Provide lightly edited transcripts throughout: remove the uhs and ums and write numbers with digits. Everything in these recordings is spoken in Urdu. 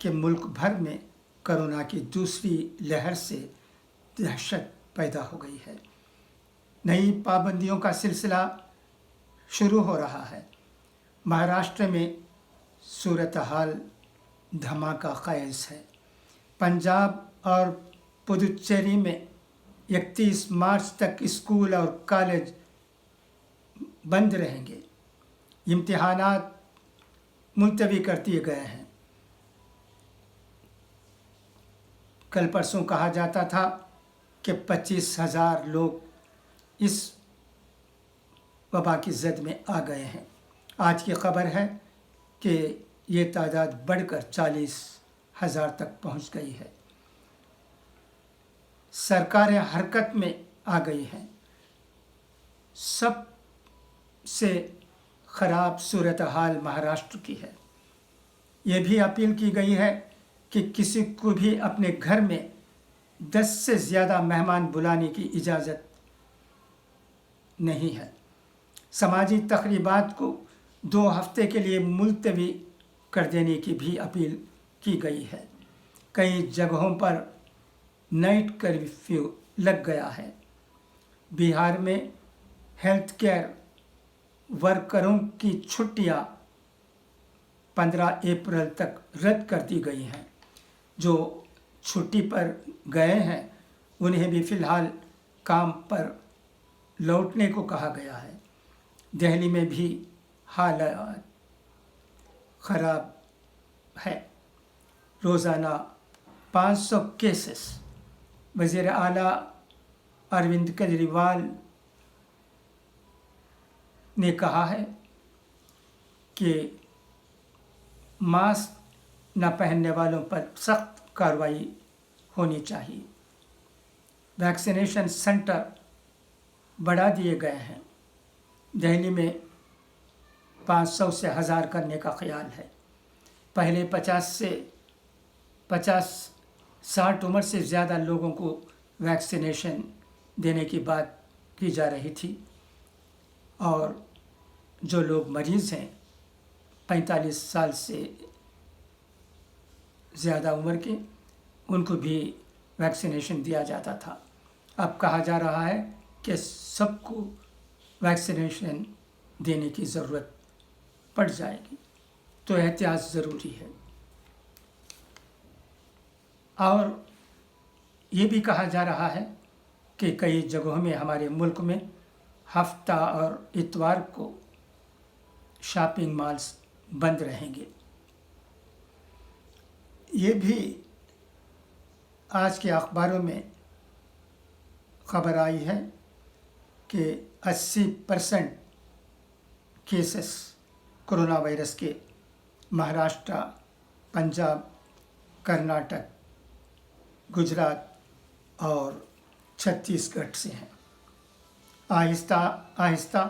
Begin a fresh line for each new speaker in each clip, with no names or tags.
کہ ملک بھر میں کرونا کی دوسری لہر سے دہشت پیدا ہو گئی ہے۔ نئی پابندیوں کا سلسلہ شروع ہو رہا ہے۔ مہاراشٹر میں صورتحال دھماکہ خیز ہے۔ پنجاب اور پدوچیری میں 31 مارچ تک اسکول اور کالج بند رہیں گے۔ امتحانات ملتوی کر دیے گئے ہیں۔ کل پرسوں کہا جاتا تھا کہ 25,000 لوگ اس وبا کی زد میں آ گئے ہیں۔ آج کی خبر ہے کہ یہ تعداد بڑھ کر 40,000 تک پہنچ گئی ہے۔ سرکاریں حرکت میں آ گئی ہیں۔ سب سے خراب صورتحال مہاراشٹر کی ہے۔ یہ بھی اپیل کی گئی ہے کہ کسی کو بھی اپنے گھر میں 10 سے زیادہ مہمان بلانے کی اجازت نہیں ہے۔ سماجی تقریبات کو 2 ہفتے کے لیے ملتوی کر دینے کی بھی اپیل کی گئی ہے۔ کئی جگہوں پر نائٹ کرفیو لگ گیا ہے۔ بہار میں ہیلتھ کیئر ورکروں کی چھٹیاں 15 اپریل تک رد کر دی گئی ہیں۔ جو چھٹی پر گئے ہیں انہیں بھی فی الحال کام پر لوٹنے کو کہا گیا ہے۔ دہلی میں بھی حالات خراب ہے۔ روزانہ 500 کیسز۔ وزیر اعلیٰ اروند کیجریوال نے کہا ہے کہ ماسک نہ پہننے والوں پر سخت کارروائی ہونی چاہیے۔ ویکسینیشن سینٹر بڑھا دیے گئے ہیں۔ دہلی میں 500 سے 1000 کرنے کا خیال ہے۔ پہلے 50-60 عمر سے زیادہ لوگوں کو ویکسینیشن دینے کی بات کی جا رہی تھی، اور جو لوگ مریض ہیں 45 سال سے زیادہ عمر کے ان کو بھی ویکسینیشن دیا جاتا تھا۔ اب کہا جا رہا ہے کہ سب کو ویکسینیشن دینے کی ضرورت پڑ جائے گی، تو احتیاط ضروری ہے۔ اور یہ بھی کہا جا رہا ہے کہ کئی جگہوں میں ہمارے ملک میں ہفتہ اور اتوار کو شاپنگ مالز بند رہیں گے۔ یہ بھی آج کے اخباروں میں خبر آئی ہے کہ 80% کیسز کرونا وائرس کے مہاراشٹر، پنجاب، کرناٹک، گجرات اور چھتیس گڑھ سے ہیں۔ آہستہ آہستہ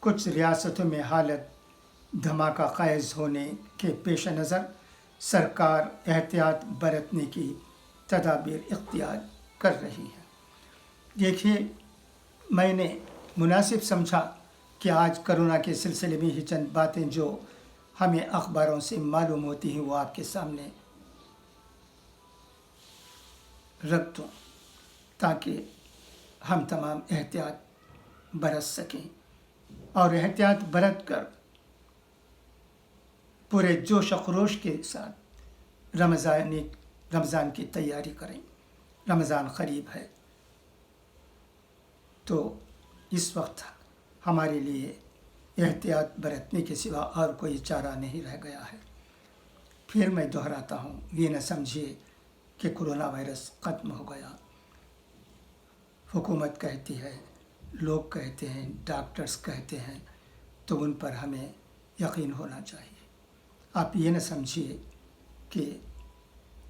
کچھ ریاستوں میں حالت دھماکہ خیز ہونے کے پیش نظر سرکار احتیاط برتنے کی تدابیر اختیار کر رہی ہے۔ دیکھیے، میں نے مناسب سمجھا کہ آج کرونا کے سلسلے میں ہی چند باتیں جو ہمیں اخباروں سے معلوم ہوتی ہیں وہ آپ کے سامنے رکھ دوں، تاکہ ہم تمام احتیاط برت سکیں، اور احتیاط برت کر پورے جوش و خروش کے ساتھ رمضان کی تیاری کریں۔ رمضان قریب ہے، تو اس وقت ہمارے لیے احتیاط برتنے کے سوا اور کوئی چارہ نہیں رہ گیا ہے۔ پھر میں دہراتا ہوں، یہ نہ سمجھیے کہ کرونا وائرس ختم ہو گیا۔ حکومت کہتی ہے، لوگ کہتے ہیں، ڈاکٹرز کہتے ہیں، تو ان پر ہمیں یقین ہونا چاہیے۔ آپ یہ نہ سمجھیے کہ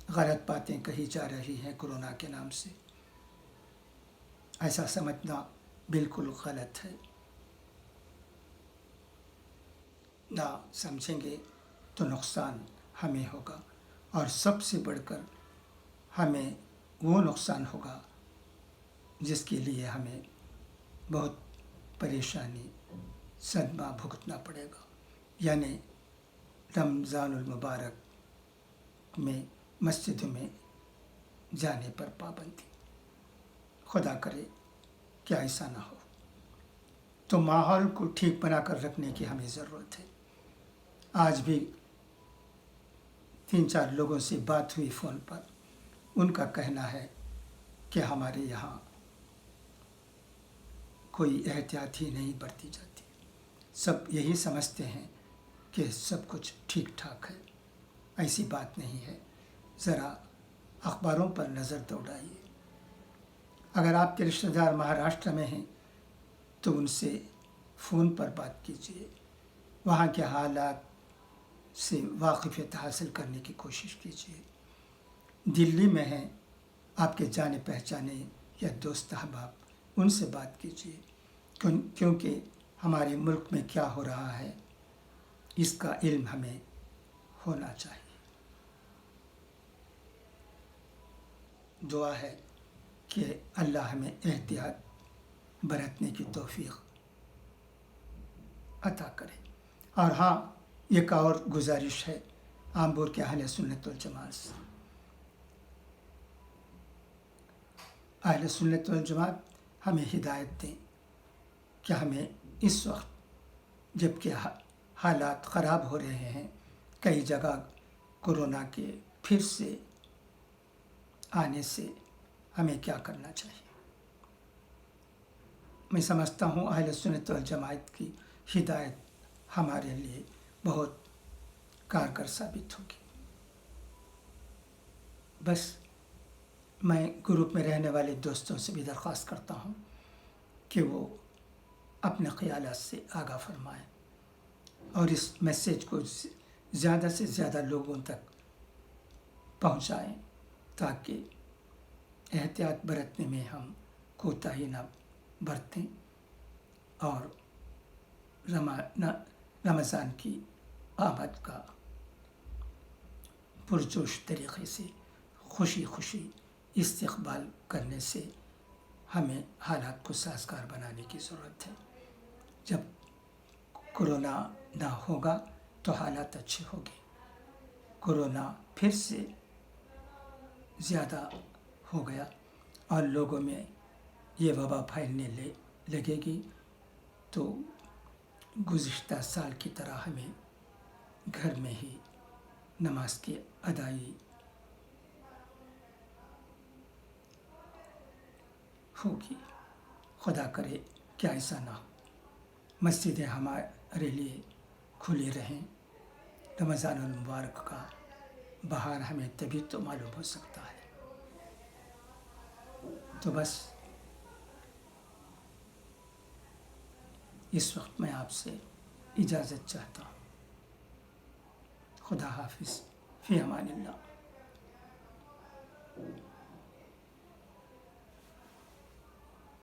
غلط باتیں کہی جا رہی ہیں کرونا کے نام سے۔ ایسا سمجھنا بالکل غلط ہے۔ نہ سمجھیں گے تو نقصان ہمیں ہوگا، اور سب سے بڑھ کر ہمیں وہ نقصان ہوگا جس کے لیے ہمیں بہت پریشانی، صدمہ بھگتنا پڑے گا، یعنی رمضان المبارک وقت میں مسجدوں میں جانے پر پابندی۔ خدا کرے کہ ایسا نہ ہو۔ تو ماحول کو ٹھیک بنا کر رکھنے کی ہمیں ضرورت ہے۔ آج بھی 3-4 لوگوں سے بات ہوئی فون پر، ان کا کہنا ہے کہ ہمارے یہاں کوئی احتیاط ہی نہیں برتی جاتی، سب یہی سمجھتے ہیں کہ سب کچھ ٹھیک ٹھاک ہے۔ ایسی بات نہیں ہے، ذرا اخباروں پر نظر دوڑائیے۔ اگر آپ کے رشتہ دار مہاراشٹر میں ہیں تو ان سے فون پر بات کیجیے، وہاں کے حالات سے واقفیت حاصل کرنے کی کوشش کیجیے۔ دلی میں ہیں آپ کے جانے پہچانے یا دوست احباب، ان سے بات کیجیے، کیونکہ ہمارے ملک میں کیا ہو رہا ہے اس کا علم ہمیں ہونا چاہیے۔ دعا ہے کہ اللہ ہمیں احتیاط برتنے کی توفیق عطا کرے۔ اور ہاں، ایک اور گزارش ہے آمبور کے اہل سنت والجماعت سے۔ اہل سنت والجماعت ہمیں ہدایت دیں کہ ہمیں اس وقت جب کہ حالات خراب ہو رہے ہیں، کئی جگہ کورونا کے پھر سے آنے سے ہمیں کیا کرنا چاہیے۔ میں سمجھتا ہوں اہل سنت والجماعت کی ہدایت ہمارے لیے بہت کارگر ثابت ہوگی۔ بس میں گروپ میں رہنے والے دوستوں سے بھی درخواست کرتا ہوں کہ وہ اپنے خیالات سے آگاہ فرمائیں اور اس میسیج کو زیادہ سے زیادہ لوگوں تک پہنچائیں تاکہ احتیاط برتنے میں ہم کوتاہی نہ برتیں اور رمضان کی آمد کا پرجوش طریقے سے خوشی خوشی استقبال کرنے سے ہمیں حالات کو سازگار بنانے کی ضرورت ہے۔ جب کورونا نہ ہوگا تو حالات اچھے ہوں گے۔ کورونا پھر سے زیادہ ہو گیا اور لوگوں میں یہ وبا پھیلنے لگے گی تو گزشتہ سال کی طرح ہمیں گھر میں ہی نماز کی ادائیگی ہوگی۔ خدا کرے کہ ایسا نہ ہو۔ مسجدیں ہمارے لیے کھلی رہیں۔ رمضان المبارک کا بہار ہمیں تبھی تو معلوم ہو سکتا ہے۔ تو بس اس وقت میں آپ سے اجازت چاہتا ہوں۔ خدا حافظ، فی امان اللہ۔